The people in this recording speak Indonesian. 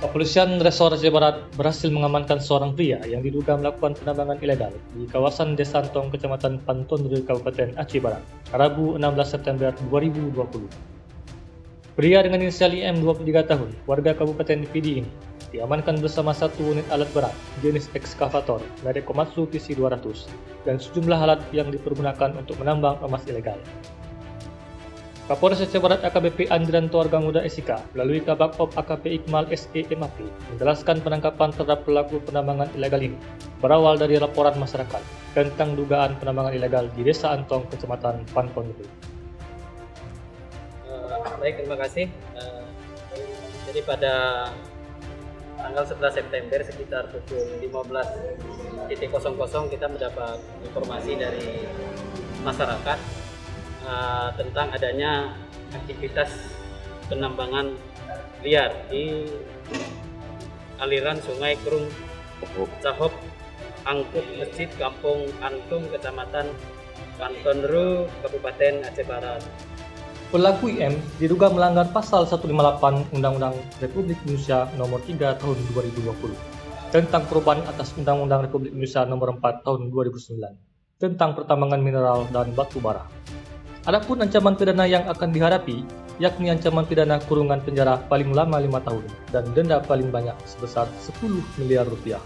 Kepolisian Resor Aceh Barat berhasil mengamankan seorang pria yang diduga melakukan penambangan ilegal di kawasan Desa Antong, Kecamatan Pantonru, Kabupaten Aceh Barat, Rabu 16 September 2020. Pria dengan inisial IM 23 tahun, warga Kabupaten Pidi ini, diamankan bersama satu unit alat berat jenis ekskavator merek Komatsu PC200 dan sejumlah alat yang dipergunakan untuk menambang emas ilegal. Kapolres Aceh Barat AKBP Andrianto Warga Muda SIK melalui Kabak Op AKP Iqmal SE MAP menjelaskan penangkapan terhadap pelaku penambangan ilegal ini berawal dari laporan masyarakat tentang dugaan penambangan ilegal di Desa Antong, Kecamatan Pantonru. Baik, terima kasih. Jadi pada tanggal 11 September sekitar pukul 15.00 kita mendapat informasi dari masyarakat tentang adanya aktivitas penambangan liar di aliran Sungai Kerung Cahop Angkut Masjid Kampung Antung, Kecamatan Pantonru, Kabupaten Aceh Barat. Pelaku IM diduga melanggar pasal 158 Undang-Undang Republik Indonesia Nomor 3 Tahun 2020 tentang perubahan atas Undang-Undang Republik Indonesia Nomor 4 Tahun 2009 tentang pertambangan mineral dan batu bara. Adapun ancaman pidana yang akan dihadapi yakni ancaman pidana kurungan penjara paling lama 5 tahun dan denda paling banyak sebesar 10 miliar rupiah.